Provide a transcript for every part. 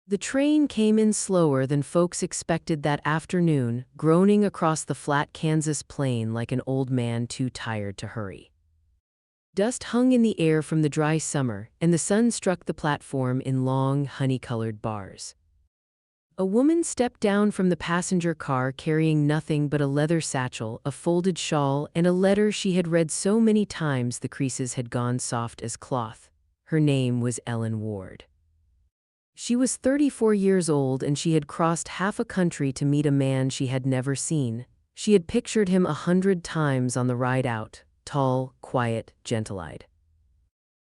The train came in slower than folks expected that afternoon, groaning across the flat Kansas plain like an old man too tired to hurry. Dust hung in the air from the dry summer, and the sun struck the platform in long, honey-colored bars. A woman stepped down from the passenger car carrying nothing but a leather satchel, a folded shawl, and a letter she had read so many times the creases had gone soft as cloth. Her name was Ellen Ward. She was 34 years old, and she had crossed half a country to meet a man she had never seen. She had pictured him 100 times on the ride out, tall, quiet, gentle-eyed.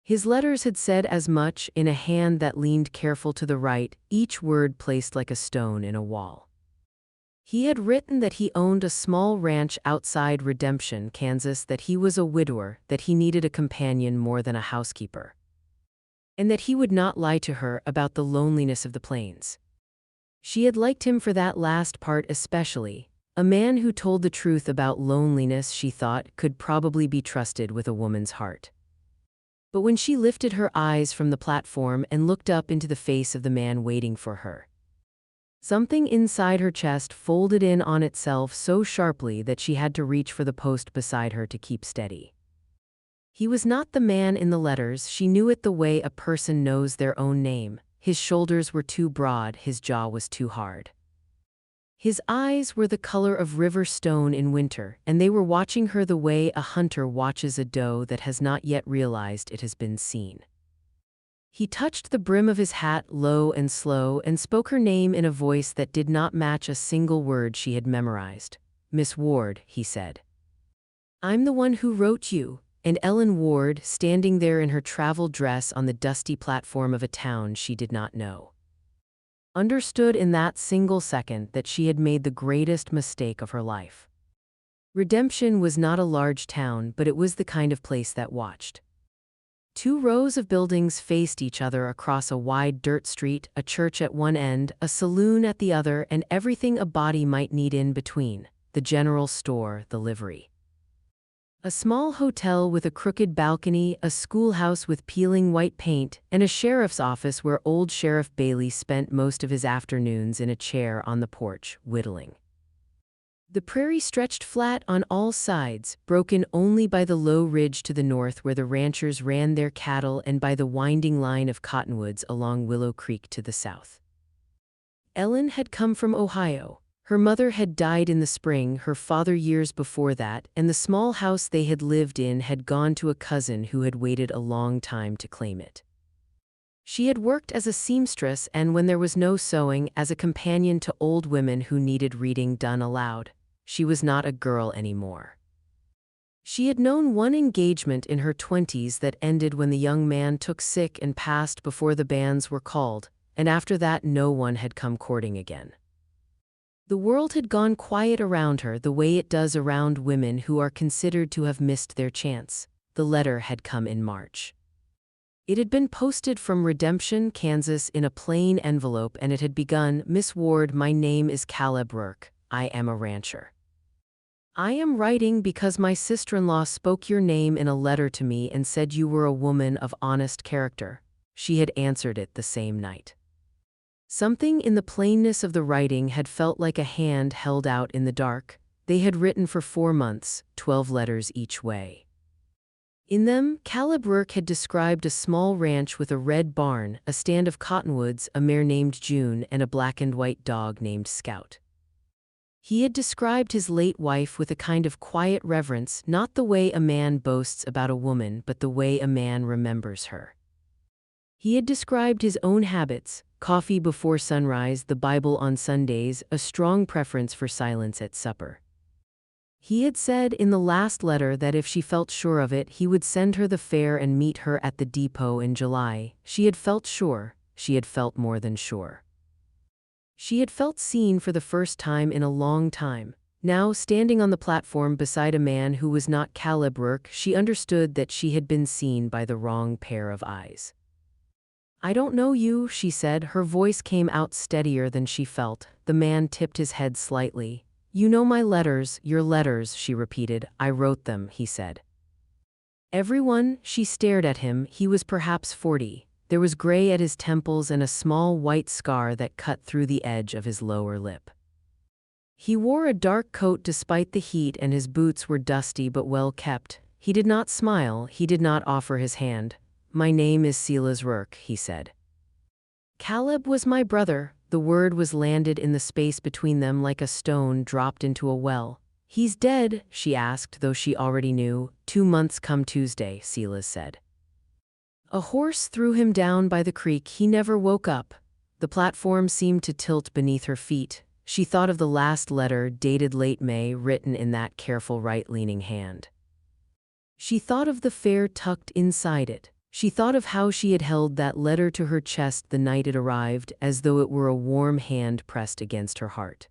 His letters had said as much, in a hand that leaned careful to the right, each word placed like a stone in a wall. He had written that he owned a small ranch outside Redemption, Kansas, that he was a widower, that he needed a companion more than a housekeeper, and that he would not lie to her about the loneliness of the plains. She had liked him for that last part especially. A man who told the truth about loneliness, she thought, could probably be trusted with a woman's heart. But when she lifted her eyes from the platform and looked up into the face of the man waiting for her, something inside her chest folded in on itself so sharply that she had to reach for the post beside her to keep steady. He was not the man in the letters. She knew it the way a person knows their own name. His shoulders were too broad, his jaw was too hard. His eyes were the color of river stone in winter, and they were watching her the way a hunter watches a doe that has not yet realized it has been seen. He touched the brim of his hat low and slow and spoke her name in a voice that did not match a single word she had memorized. "Miss Ward," he said. "I'm the one who wrote you." And Ellen Ward, standing there in her travel dress on the dusty platform of a town she did not know, understood in that single second that she had made the greatest mistake of her life. Redemption was not a large town, but it was the kind of place that watched. 2 rows of buildings faced each other across a wide dirt street, a church at one end, a saloon at the other, and everything a body might need in between: the general store, the livery, a small hotel with a crooked balcony, a schoolhouse with peeling white paint, and a sheriff's office where old Sheriff Bailey spent most of his afternoons in a chair on the porch, whittling. The prairie stretched flat on all sides, broken only by the low ridge to the north where the ranchers ran their cattle and by the winding line of cottonwoods along Willow Creek to the south. Ellen had come from Ohio. Her mother had died in the spring, her father years before that, and the small house they had lived in had gone to a cousin who had waited a long time to claim it. She had worked as a seamstress and, when there was no sewing, as a companion to old women who needed reading done aloud. She was not a girl anymore. She had known one engagement in her 20s that ended when the young man took sick and passed before the banns were called, and after that no one had come courting again. The world had gone quiet around her the way it does around women who are considered to have missed their chance. The letter had come in March. It had been posted from Redemption, Kansas in a plain envelope, and it had begun, "Miss Ward, my name is Caleb Rourke. I am a rancher. I am writing because my sister-in-law spoke your name in a letter to me and said you were a woman of honest character." She had answered it the same night. Something in the plainness of the writing had felt like a hand held out in the dark. They had written for 4 months, 12 letters each way. In them, Caleb Rourke had described a small ranch with a red barn, a stand of cottonwoods, a mare named June, and a black and white dog named Scout. He had described his late wife with a kind of quiet reverence, not the way a man boasts about a woman, but the way a man remembers her. He had described his own habits: coffee before sunrise, the Bible on Sundays, a strong preference for silence at supper. He had said in the last letter that if she felt sure of it, he would send her the fare and meet her at the depot in July. She had felt sure. She had felt more than sure. She had felt seen for the first time in a long time. Now, standing on the platform beside a man who was not Caleb Rourke, she understood that she had been seen by the wrong pair of eyes. "I don't know you," she said. Her voice came out steadier than she felt. The man tipped his head slightly. "You know my letters." "Your letters," she repeated. "I wrote them," he said. "Everyone?" She stared at him. He was perhaps 40. There was gray at his temples and a small white scar that cut through the edge of his lower lip. He wore a dark coat despite the heat, and his boots were dusty but well kept. He did not smile, he did not offer his hand. "My name is Silas Rourke," he said. "Caleb was my brother." The word was landed in the space between them like a stone dropped into a well. "He's dead?" she asked, though she already knew. 2 months come Tuesday," Silas said. "A horse threw him down by the creek. He never woke up." The platform seemed to tilt beneath her feet. She thought of the last letter, dated late May, written in that careful right-leaning hand. She thought of the fare tucked inside it. She thought of how she had held that letter to her chest the night it arrived, as though it were a warm hand pressed against her heart.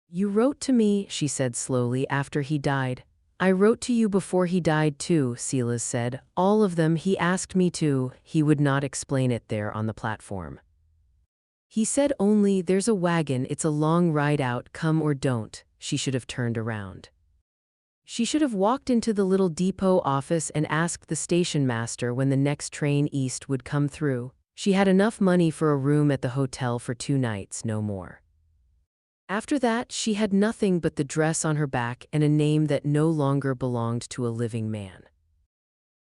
"You wrote to me," she said slowly, "after he died." "I wrote to you before he died too," Silas said. "All of them. He asked me to." He would not explain it there on the platform. He said only, "There's a wagon, it's a long ride out, come or don't." She should have turned around. She should have walked into the little depot office and asked the station master when the next train east would come through. She had enough money for a room at the hotel for 2 nights, no more. After that, she had nothing but the dress on her back and a name that no longer belonged to a living man.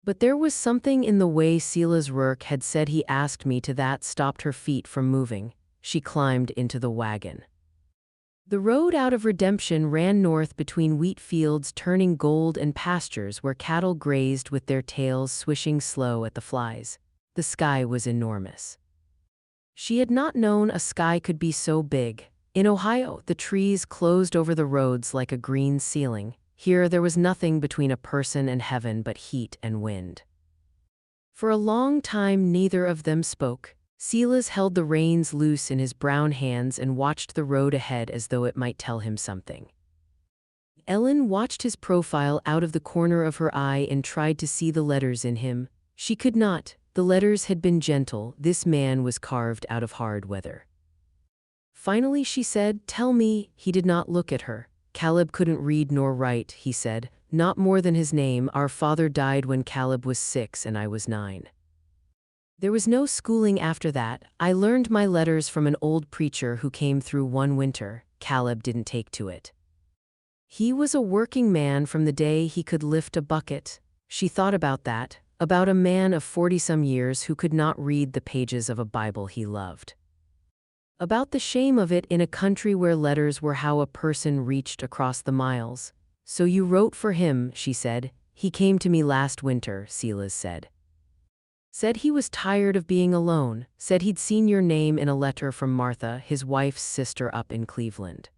But there was something in the way Silas Rourke had said "he asked me to" that stopped her feet from moving. She climbed into the wagon. The road out of Redemption ran north between wheat fields turning gold and pastures where cattle grazed with their tails swishing slow at the flies. The sky was enormous. She had not known a sky could be so big. In Ohio, the trees closed over the roads like a green ceiling. Here there was nothing between a person and heaven but heat and wind. For a long time neither of them spoke. Silas held the reins loose in his brown hands and watched the road ahead as though it might tell him something. Ellen watched his profile out of the corner of her eye and tried to see the letters in him. She could not. The letters had been gentle. This man was carved out of hard weather. Finally she said, "Tell me." He did not look at her. "Caleb couldn't read nor write," he said. "Not more than his name. Our father died when Caleb was 6 and I was 9. There was no schooling after that. I learned my letters from an old preacher who came through one winter. Caleb didn't take to it. He was a working man from the day he could lift a bucket." She thought about that, about a man of 40-some years who could not read the pages of a Bible he loved. About the shame of it in a country where letters were how a person reached across the miles. "So you wrote for him," she said. "He came to me last winter," Silas said. "Said he was tired of being alone. Said he'd seen your name in a letter from Martha, his wife's sister up in Cleveland.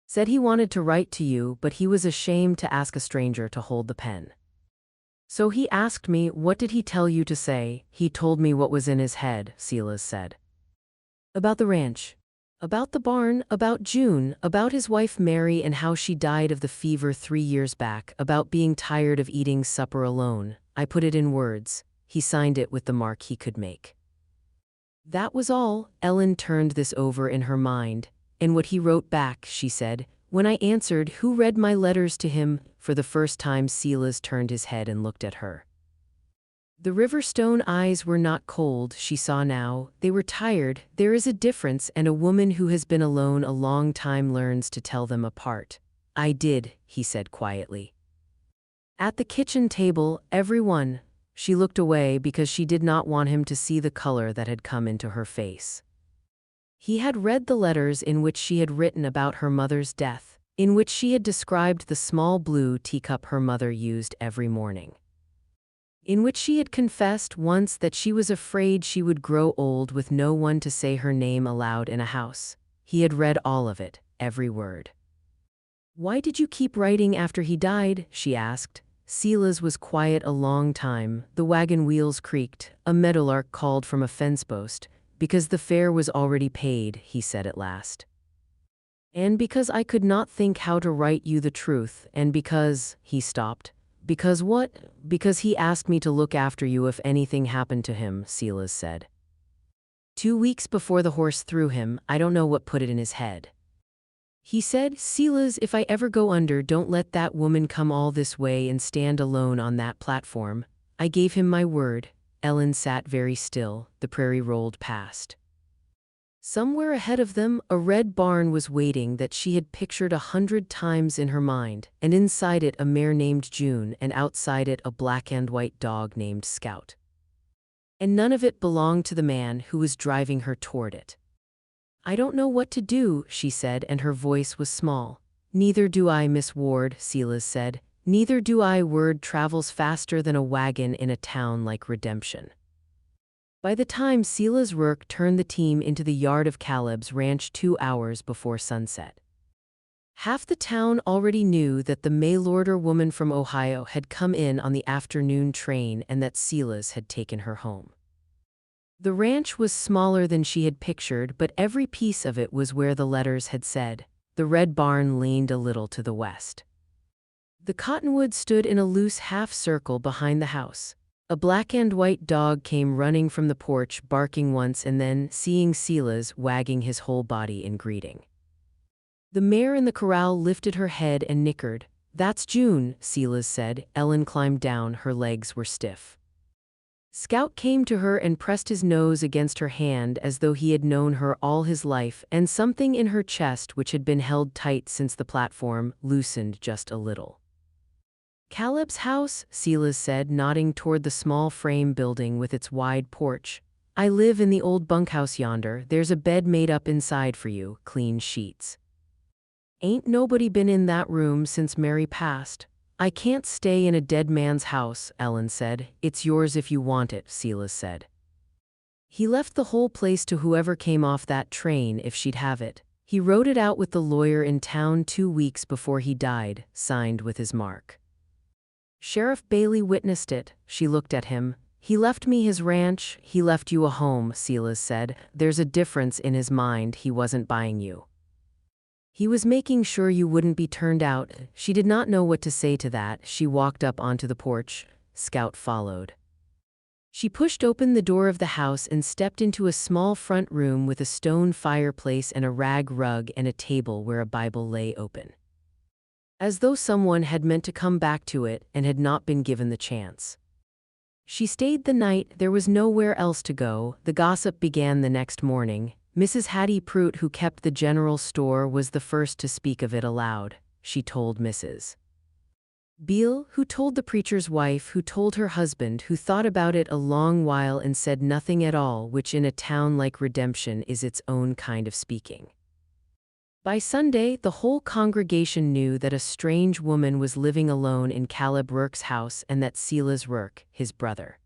Said he wanted to write to you, but he was ashamed to ask a stranger to hold the pen. So he asked me, 'What did he tell you to say?' He told me what was in his head," Silas said. "About the ranch. About the barn, about June, about his wife Mary and how she died of the fever 3 years back, about being tired of eating supper alone. I put it in words. He signed it with the mark he could make." That was all. Ellen turned this over in her mind. "And what he wrote back," she said. "When I answered, 'Who read my letters to him?' For the first time Silas turned his head and looked at her. The Riverstone eyes were not cold, she saw now. They were tired. There is a difference, and a woman who has been alone a long time learns to tell them apart. "I did," he said quietly. At the kitchen table, everyone. She looked away because she did not want him to see the color that had come into her face. He had read the letters in which she had written about her mother's death, in which she had described the small blue teacup her mother used every morning, in which she had confessed once that she was afraid she would grow old with no one to say her name aloud in a house. He had read all of it, every word. "Why did you keep writing after he died?" she asked. Silas was quiet a long time. The wagon wheels creaked. A meadowlark called from a fence post. "Because the fare was already paid," he said at last. "And because I could not think how to write you the truth, and because—" he stopped. "Because what?" "Because he asked me to look after you if anything happened to him," Silas said. 2 weeks before the horse threw him. I don't know what put it in his head. He said, 'Silas, if I ever go under, don't let that woman come all this way and stand alone on that platform.' I gave him my word. Ellen sat very still. The prairie rolled past. Somewhere ahead of them, a red barn was waiting that she had pictured 100 times in her mind, and inside it a mare named June, and outside it a black and white dog named Scout. And none of it belonged to the man who was driving her toward it. "I don't know what to do," she said, and her voice was small. "Neither do I, Miss Ward," Silas said. "Neither do I. Word travels faster than a wagon in a town like Redemption." By the time Silas Rourke turned the team into the yard of Caleb's ranch 2 hours before sunset, half the town already knew that the mail-order woman from Ohio had come in on the afternoon train and that Silas had taken her home. The ranch was smaller than she had pictured, but every piece of it was where the letters had said. The red barn leaned a little to the west. The cottonwood stood in a loose half-circle behind the house. A black and white dog came running from the porch, barking once and then, seeing Silas, wagging his whole body in greeting. The mare in the corral lifted her head and nickered. "That's June," Silas said. Ellen climbed down, her legs were stiff. Scout came to her and pressed his nose against her hand as though he had known her all his life, and something in her chest, which had been held tight since the platform, loosened just a little. "Caleb's house," Silas said, nodding toward the small frame building with its wide porch. "I live in the old bunkhouse yonder. There's a bed made up inside for you, clean sheets." "Ain't nobody been in that room since Mary passed." "I can't stay in a dead man's house," Ellen said. "It's yours if you want it," Silas said. He left the whole place to whoever came off that train if she'd have it. He wrote it out with the lawyer in town 2 weeks before he died, signed with his mark. "Sheriff Bailey witnessed it." She looked at him. "He left me his ranch, he left you a home," Silas said. "There's a difference in his mind. He wasn't buying you. He was making sure you wouldn't be turned out." She did not know what to say to that. She walked up onto the porch. Scout followed. She pushed open the door of the house and stepped into a small front room with a stone fireplace and a rag rug and a table where a Bible lay open, as though someone had meant to come back to it and had not been given the chance. She stayed the night. There was nowhere else to go. The gossip began the next morning. Mrs. Hattie Pruitt, who kept the general store, was the first to speak of it aloud. She told Mrs. Beale, who told the preacher's wife, who told her husband, who thought about it a long while and said nothing at all, which in a town like Redemption is its own kind of speaking. By Sunday, the whole congregation knew that a strange woman was living alone in Caleb Rourke's house and that Silas Rourke, his brother,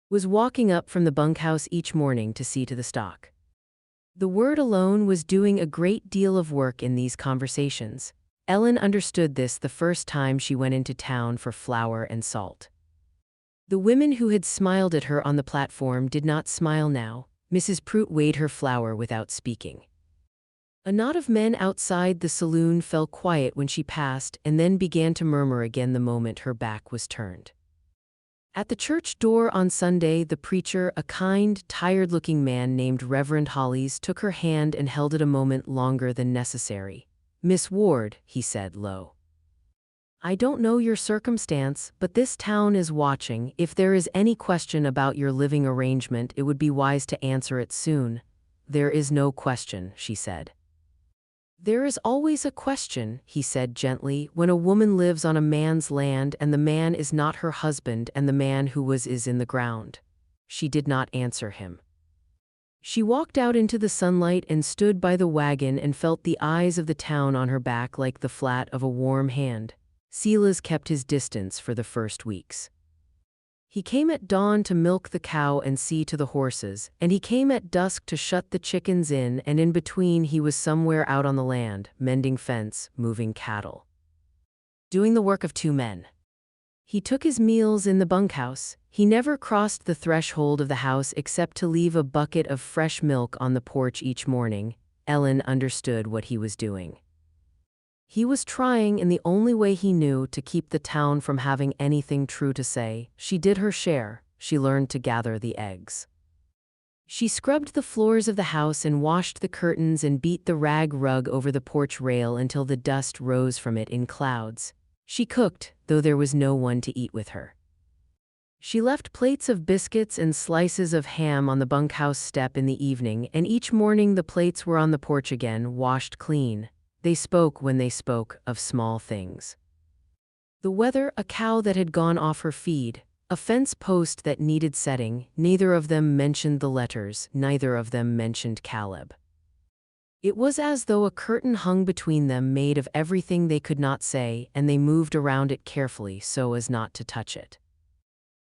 was walking up from the bunkhouse each morning to see to the stock. The word alone was doing a great deal of work in these conversations. Ellen understood this the first time she went into town for flour and salt. The women who had smiled at her on the platform did not smile now. Mrs. Pruitt weighed her flour without speaking. A knot of men outside the saloon fell quiet when she passed and then began to murmur again the moment her back was turned. At the church door on Sunday, the preacher, a kind, tired-looking man named Reverend Hollies, took her hand and held it a moment longer than necessary. "Miss Ward," he said low, "I don't know your circumstance, but this town is watching. If there is any question about your living arrangement, it would be wise to answer it soon." "There is no question," she said. "There is always a question," he said gently, "when a woman lives on a man's land and the man is not her husband and the man who was is in the ground." She did not answer him. She walked out into the sunlight and stood by the wagon and felt the eyes of the town on her back like the flat of a warm hand. Silas kept his distance for the first weeks. He came at dawn to milk the cow and see to the horses, and he came at dusk to shut the chickens in, and in between he was somewhere out on the land, mending fence, moving cattle, doing the work of 2 men. He took his meals in the bunkhouse. He never crossed the threshold of the house except to leave a bucket of fresh milk on the porch each morning. Ellen understood what he was doing. He was trying, in the only way he knew, to keep the town from having anything true to say. She did her share. She learned to gather the eggs. She scrubbed the floors of the house and washed the curtains and beat the rag rug over the porch rail until the dust rose from it in clouds. She cooked, though there was no one to eat with her. She left plates of biscuits and slices of ham on the bunkhouse step in the evening, and each morning the plates were on the porch again, washed clean. They spoke, when they spoke, of small things. The weather, a cow that had gone off her feed, a fence post that needed setting. Neither of them mentioned the letters, neither of them mentioned Caleb. It was as though a curtain hung between them, made of everything they could not say, and they moved around it carefully so as not to touch it.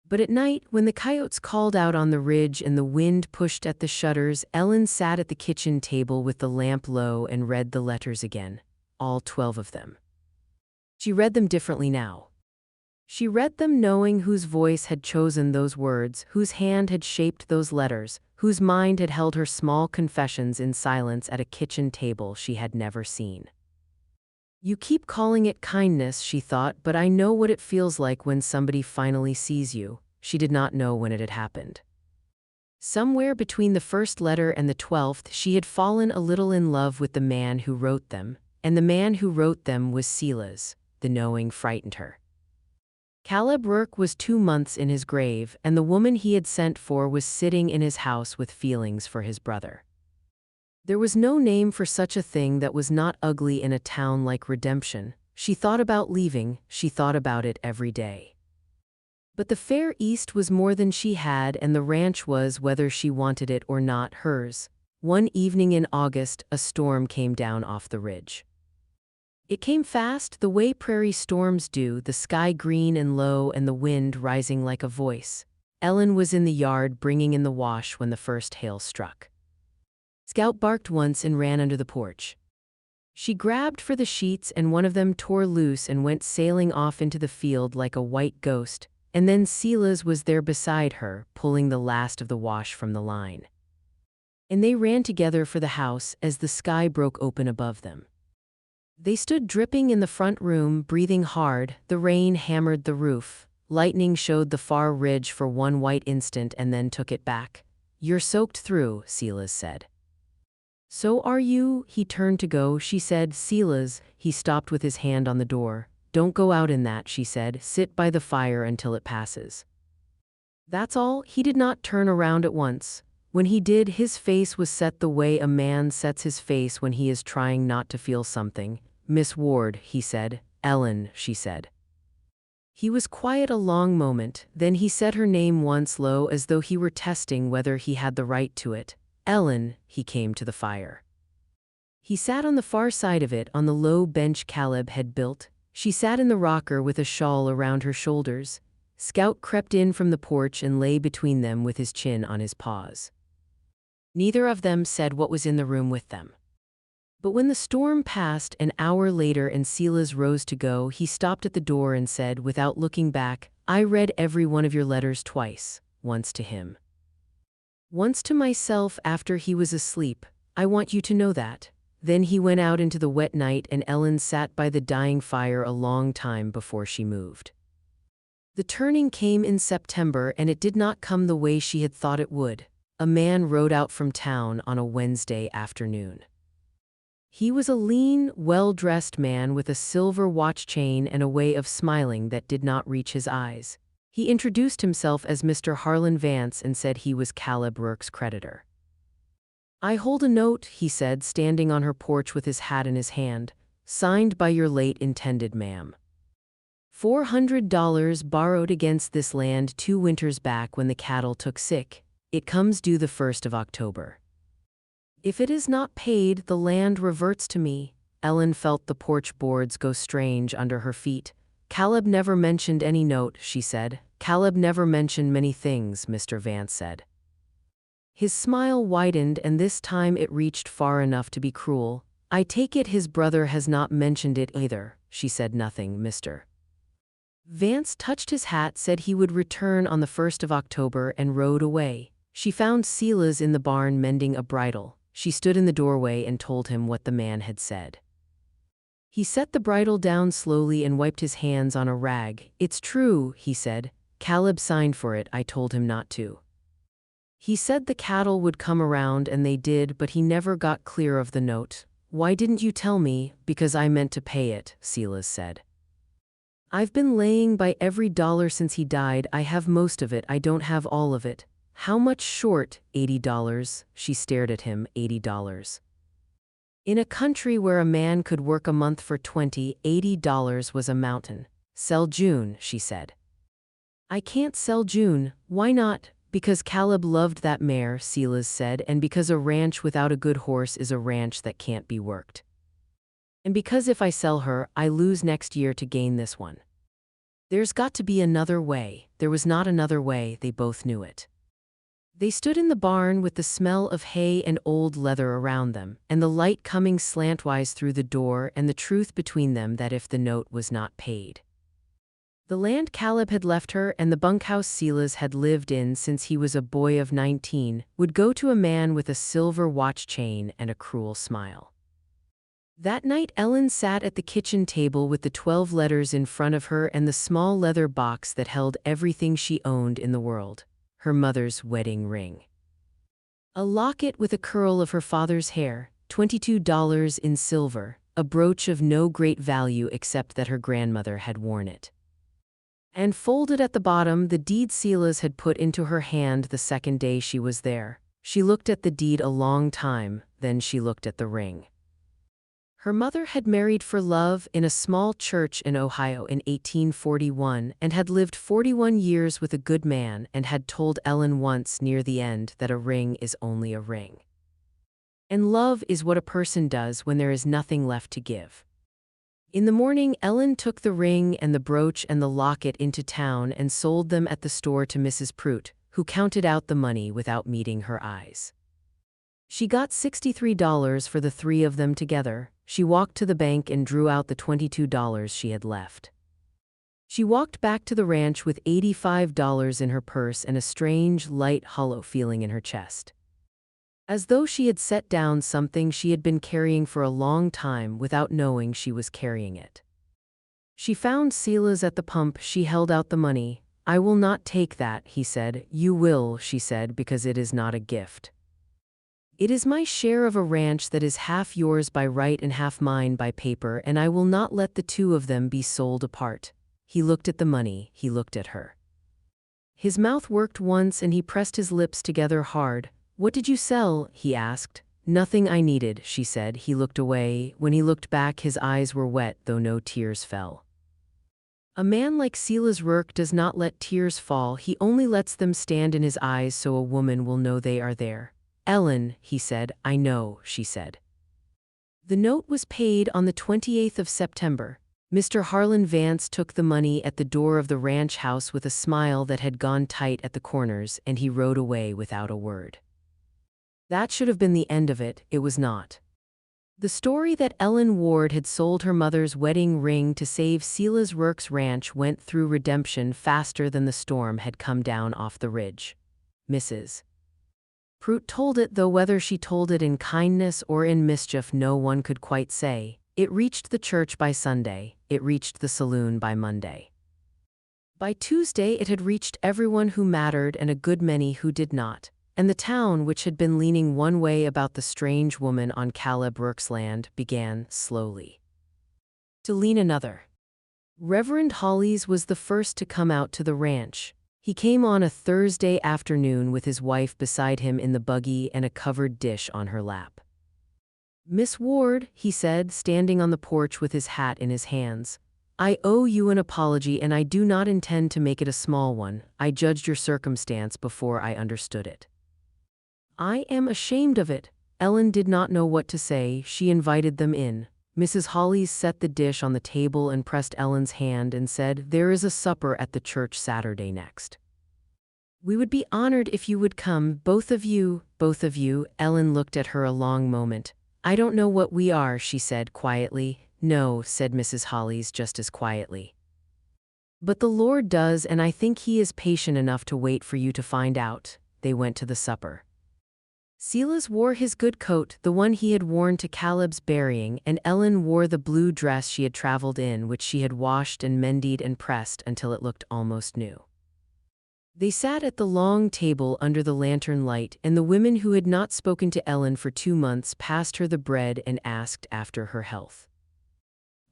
But at night, when the coyotes called out on the ridge and the wind pushed at the shutters, Ellen sat at the kitchen table with the lamp low and read the letters again, all 12 of them. She read them differently now. She read them knowing whose voice had chosen those words, whose hand had shaped those letters, whose mind had held her small confessions in silence at a kitchen table she had never seen. You keep calling it kindness, she thought, but I know what it feels like when somebody finally sees you. She did not know when it had happened. Somewhere between the first letter and the 12th, she had fallen a little in love with the man who wrote them, and the man who wrote them was Silas. The knowing frightened her. Caleb Rourke was 2 months in his grave, and the woman he had sent for was sitting in his house with feelings for his brother. There was no name for such a thing that was not ugly in a town like Redemption. She thought about leaving, she thought about it every day. But the fair East was more than she had, and the ranch was, whether she wanted it or not, hers. One evening in August, a storm came down off the ridge. It came fast, the way prairie storms do, the sky green and low and the wind rising like a voice. Ellen was in the yard bringing in the wash when the first hail struck. Scout barked once and ran under the porch. She grabbed for the sheets and one of them tore loose and went sailing off into the field like a white ghost, and then Silas was there beside her, pulling the last of the wash from the line. And they ran together for the house as the sky broke open above them. They stood dripping in the front room, breathing hard. The rain hammered the roof. Lightning showed the far ridge for one white instant and then took it back. You're soaked through, Silas said. So are you. He turned to go. She said, Silas. He stopped with his hand on the door. Don't go out in that, she said. Sit by the fire until it passes. That's all. He did not turn around at once. When he did, his face was set the way a man sets his face when he is trying not to feel something. Miss Ward, he said. Ellen, she said. He was quiet a long moment, then he said her name once low as though he were testing whether he had the right to it. Ellen, he came to the fire. He sat on the far side of it, on the low bench Caleb had built. She sat in the rocker with a shawl around her shoulders. Scout crept in from the porch and lay between them with his chin on his paws. Neither of them said what was in the room with them. But when the storm passed, an hour later, and Silas rose to go, he stopped at the door and said, without looking back, I read every one of your letters twice, once to him. Once to myself after he was asleep. I want you to know that. Then he went out into the wet night, and Ellen sat by the dying fire a long time before she moved. The turning came in September, and it did not come the way she had thought it would. A man rode out from town on a Wednesday afternoon. He was a lean, well-dressed man with a silver watch chain and a way of smiling that did not reach his eyes. He introduced himself as Mr. Harlan Vance and said he was Caleb Rourke's creditor. I hold a note, he said, standing on her porch with his hat in his hand, signed by your late intended ma'am. $400 borrowed against this land 2 winters back when the cattle took sick. It comes due the 1st of October. If it is not paid, the land reverts to me. Ellen felt the porch boards go strange under her feet. Caleb never mentioned any note, she said. Caleb never mentioned many things, Mr. Vance said. His smile widened, and this time it reached far enough to be cruel. I take it his brother has not mentioned it either. She said nothing, Mr. Vance touched his hat, said he would return on the 1st of October, and rode away. She found Silas in the barn mending a bridle. She stood in the doorway and told him what the man had said. He set the bridle down slowly and wiped his hands on a rag. It's true, he said. Caleb signed for it. I told him not to. He said the cattle would come around, and they did, but he never got clear of the note. Why didn't you tell me? Because I meant to pay it, Silas said. I've been laying by every dollar since he died. I have most of it. I don't have all of it. How much short? $80. She stared at him. $80. In a country where a man could work a month for $80 was a mountain. Sell June, she said. I can't sell June. Why not? Because Caleb loved that mare, Silas said, and because a ranch without a good horse is a ranch that can't be worked. And because if I sell her, I lose next year to gain this one. There's got to be another way. There was not another way, they both knew it. They stood in the barn with the smell of hay and old leather around them, and the light coming slantwise through the door, and the truth between them that if the note was not paid. The land Caleb had left her and the bunkhouse Silas had lived in since he was a boy of 19 would go to a man with a silver watch chain and a cruel smile. That night Ellen sat at the kitchen table with the 12 letters in front of her and the small leather box that held everything she owned in the world, her mother's wedding ring. A locket with a curl of her father's hair, $22 in silver, a brooch of no great value except that her grandmother had worn it. And folded at the bottom the deed Silas had put into her hand the second day she was there. She looked at the deed a long time, then she looked at the ring. Her mother had married for love in a small church in Ohio in 1841 and had lived 41 years with a good man and had told Ellen once near the end that a ring is only a ring. And love is what a person does when there is nothing left to give. In the morning, Ellen took the ring and the brooch and the locket into town and sold them at the store to Mrs. Prout, who counted out the money without meeting her eyes. She got $63 for the three of them together. She walked to the bank and drew out the $22 she had left. She walked back to the ranch with $85 in her purse and a strange, light, hollow feeling in her chest. As though she had set down something she had been carrying for a long time without knowing she was carrying it. She found Silas at the pump. She held out the money. I will not take that, he said. You will, she said, because it is not a gift. It is my share of a ranch that is half yours by right and half mine by paper, and I will not let the two of them be sold apart. He looked at the money, he looked at her. His mouth worked once and he pressed his lips together hard. What did you sell? He asked. Nothing I needed, she said. He looked away. When he looked back, his eyes were wet, though no tears fell. A man like Silas Rourke does not let tears fall, he only lets them stand in his eyes so a woman will know they are there. Ellen, he said. I know, she said. The note was paid on the 28th of September. Mr. Harlan Vance took the money at the door of the ranch house with a smile that had gone tight at the corners, and he rode away without a word. That should have been the end of it. It was not. The story that Ellen Ward had sold her mother's wedding ring to save Silas Rourke's ranch went through redemption faster than the storm had come down off the ridge. Mrs. Prout told it, though whether she told it in kindness or in mischief no one could quite say. It reached the church by Sunday. It reached the saloon by Monday. By Tuesday it had reached everyone who mattered and a good many who did not. And the town, which had been leaning one way about the strange woman on Caleb Rourke's land, began, slowly, to lean another. Reverend Hollies was the first to come out to the ranch. He came on a Thursday afternoon with his wife beside him in the buggy and a covered dish on her lap. Miss Ward, he said, standing on the porch with his hat in his hands, I owe you an apology and I do not intend to make it a small one. I judged your circumstance before I understood it. I am ashamed of it. Ellen did not know what to say. She invited them in. Mrs. Hollies set the dish on the table and pressed Ellen's hand and said, There is a supper at the church Saturday next. We would be honored if you would come, both of you. Ellen looked at her a long moment. I don't know what we are, she said quietly. No, said Mrs. Hollies just as quietly. But the Lord does, and I think he is patient enough to wait for you to find out. They went to the supper. Silas wore his good coat, the one he had worn to Caleb's burying, and Ellen wore the blue dress she had traveled in, which she had washed and mended and pressed until it looked almost new. They sat at the long table under the lantern light, and the women who had not spoken to Ellen for 2 months passed her the bread and asked after her health.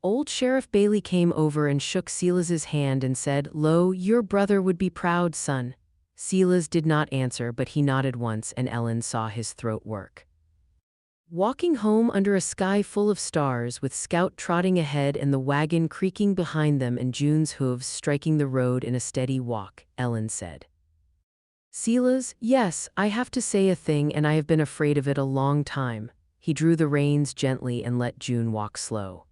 Old Sheriff Bailey came over and shook Silas's hand and said, "Lo, your brother would be proud, son." Silas did not answer, but he nodded once, and Ellen saw his throat work. Walking home under a sky full of stars, with Scout trotting ahead and the wagon creaking behind them and June's hooves striking the road in a steady walk, Ellen said, "Silas, yes, I have to say a thing, and I have been afraid of it a long time." He drew the reins gently and let June walk slow.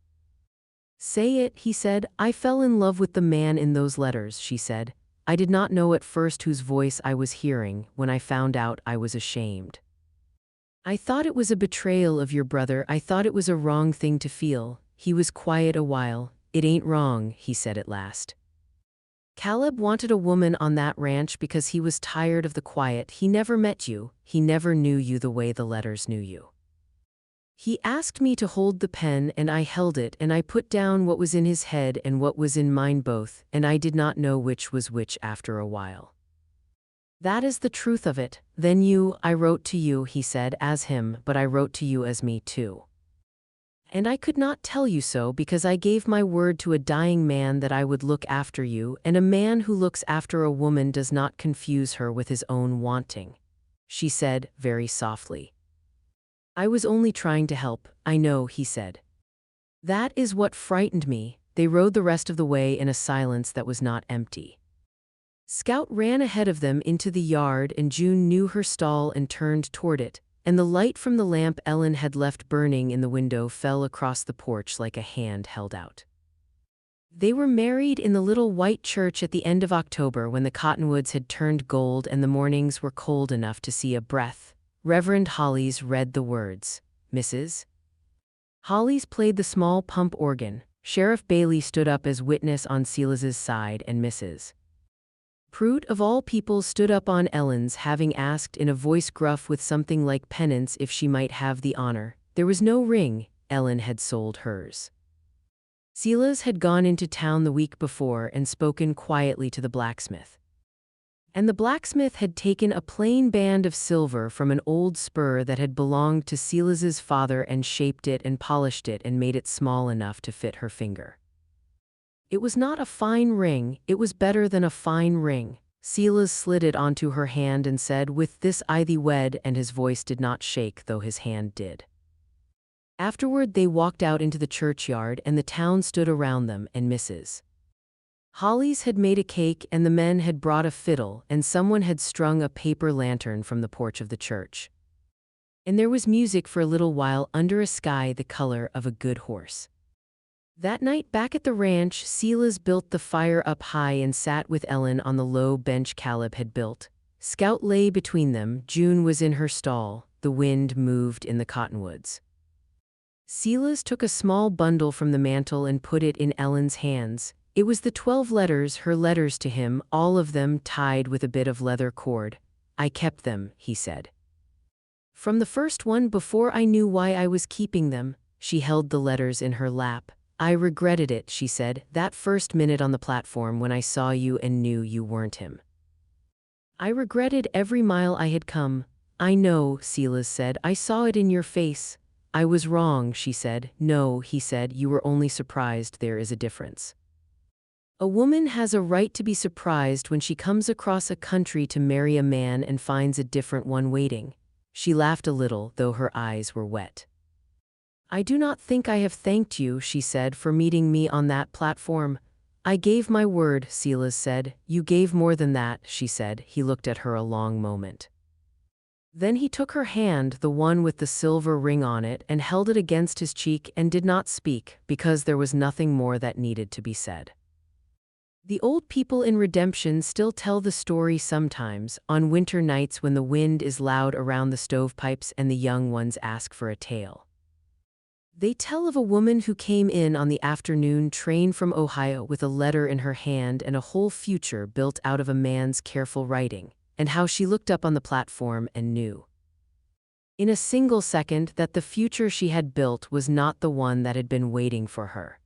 "Say it," he said. "I fell in love with the man in those letters," she said. "I did not know at first whose voice I was hearing. When I found out, I was ashamed. I thought it was a betrayal of your brother. I thought it was a wrong thing to feel." He was quiet a while. "It ain't wrong," he said at last. "Caleb wanted a woman on that ranch because he was tired of the quiet. He never met you. He never knew you the way the letters knew you. He asked me to hold the pen, and I held it, and I put down what was in his head and what was in mine both, and I did not know which was which after a while. That is the truth of it. Then I wrote to you," he said, "as him, but I wrote to you as me too. And I could not tell you so because I gave my word to a dying man that I would look after you, and a man who looks after a woman does not confuse her with his own wanting," she said, very softly. "I was only trying to help, I know," he said. "That is what frightened me." They rode the rest of the way in a silence that was not empty. Scout ran ahead of them into the yard, and June knew her stall and turned toward it, and the light from the lamp Ellen had left burning in the window fell across the porch like a hand held out. They were married in the little white church at the end of October, when the cottonwoods had turned gold and the mornings were cold enough to see a breath. Reverend Hollies read the words. Mrs. Hollies played the small pump organ. Sheriff Bailey stood up as witness on Silas's side, and Mrs. Pruitt of all people stood up on Ellen's, having asked in a voice gruff with something like penance if she might have the honor. There was no ring. Ellen had sold hers. Silas had gone into town the week before and spoken quietly to the blacksmith. And the blacksmith had taken a plain band of silver from an old spur that had belonged to Silas's father and shaped it and polished it and made it small enough to fit her finger. It was not a fine ring, it was better than a fine ring. Silas slid it onto her hand and said, "With this I thee wed," and his voice did not shake, though his hand did. Afterward they walked out into the churchyard, and the town stood around them, and Mrs. Hollies had made a cake, and the men had brought a fiddle, and someone had strung a paper lantern from the porch of the church. And there was music for a little while under a sky the color of a good horse. That night back at the ranch, Silas built the fire up high and sat with Ellen on the low bench Caleb had built. Scout lay between them. June was in her stall. The wind moved in the cottonwoods. Silas took a small bundle from the mantel and put it in Ellen's hands. It was the 12 letters, her letters to him, all of them tied with a bit of leather cord. "I kept them," he said. "From the first one, before I knew why I was keeping them." She held the letters in her lap. "I regretted it," she said, "that first minute on the platform when I saw you and knew you weren't him. I regretted every mile I had come." "I know," Silas said. "I saw it in your face." "I was wrong," she said. "No," he said, "you were only surprised. There is a difference. A woman has a right to be surprised when she comes across a country to marry a man and finds a different one waiting." She laughed a little, though her eyes were wet. "I do not think I have thanked you," she said, "for meeting me on that platform." "I gave my word," Silas said. "You gave more than that," she said. He looked at her a long moment. Then he took her hand, the one with the silver ring on it, and held it against his cheek and did not speak, because there was nothing more that needed to be said. The old people in Redemption still tell the story sometimes, on winter nights when the wind is loud around the stovepipes and the young ones ask for a tale. They tell of a woman who came in on the afternoon train from Ohio with a letter in her hand and a whole future built out of a man's careful writing, and how she looked up on the platform and knew, in a single second, that the future she had built was not the one that had been waiting for her.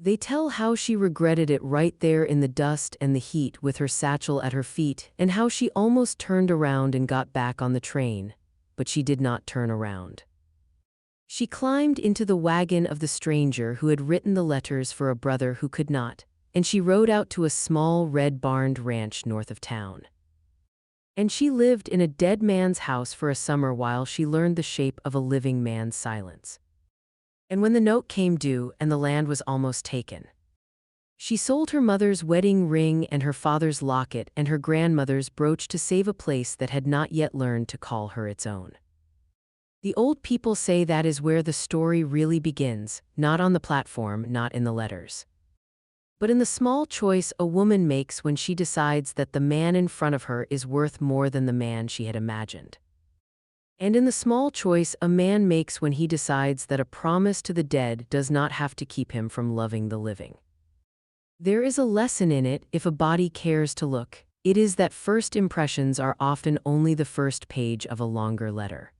They tell how she regretted it right there in the dust and the heat with her satchel at her feet, and how she almost turned around and got back on the train, but she did not turn around. She climbed into the wagon of the stranger who had written the letters for a brother who could not, and she rode out to a small red-barned ranch north of town. And she lived in a dead man's house for a summer while she learned the shape of a living man's silence. And when the note came due and the land was almost taken, she sold her mother's wedding ring and her father's locket and her grandmother's brooch to save a place that had not yet learned to call her its own. The old people say that is where the story really begins, not on the platform, not in the letters, but in the small choice a woman makes when she decides that the man in front of her is worth more than the man she had imagined. And in the small choice a man makes when he decides that a promise to the dead does not have to keep him from loving the living. There is a lesson in it if a body cares to look. It is that first impressions are often only the first page of a longer letter.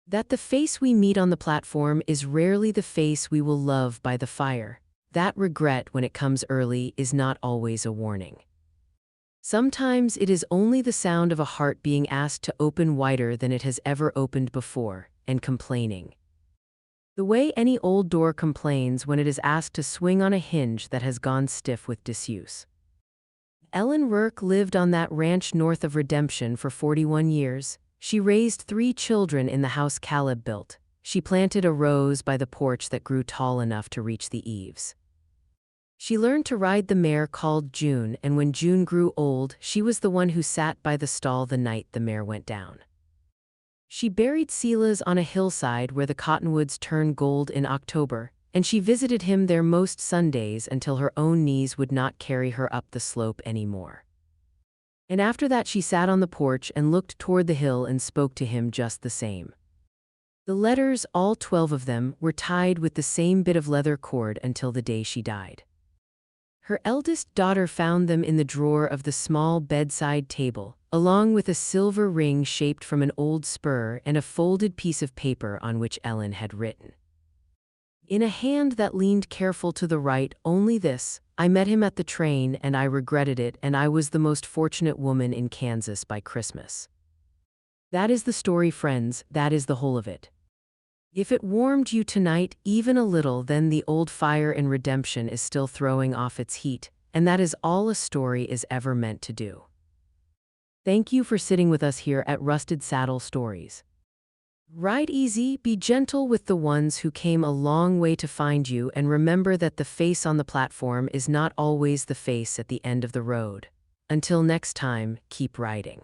That the face we meet on the platform is rarely the face we will love by the fire. That regret when it comes early is not always a warning. Sometimes it is only the sound of a heart being asked to open wider than it has ever opened before, and complaining. The way any old door complains when it is asked to swing on a hinge that has gone stiff with disuse. Ellen Rourke lived on that ranch north of Redemption for 41 years. She raised 3 children in the house Caleb built. She planted a rose by the porch that grew tall enough to reach the eaves. She learned to ride the mare called June, and when June grew old, she was the one who sat by the stall the night the mare went down. She buried Silas on a hillside where the cottonwoods turn gold in October, and she visited him there most Sundays until her own knees would not carry her up the slope anymore. And after that she sat on the porch and looked toward the hill and spoke to him just the same. The letters, all 12 of them, were tied with the same bit of leather cord until the day she died. Her eldest daughter found them in the drawer of the small bedside table, along with a silver ring shaped from an old spur and a folded piece of paper on which Ellen had written. In a hand that leaned careful to the right, only this: I met him at the train and I regretted it, and I was the most fortunate woman in Kansas by Christmas. That is the story, friends, that is the whole of it. If it warmed you tonight even a little, then the old fire in Redemption is still throwing off its heat, and that is all a story is ever meant to do. Thank you for sitting with us here at Rusted Saddle Stories. Ride easy, be gentle with the ones who came a long way to find you, and remember that the face on the platform is not always the face at the end of the road. Until next time, keep riding.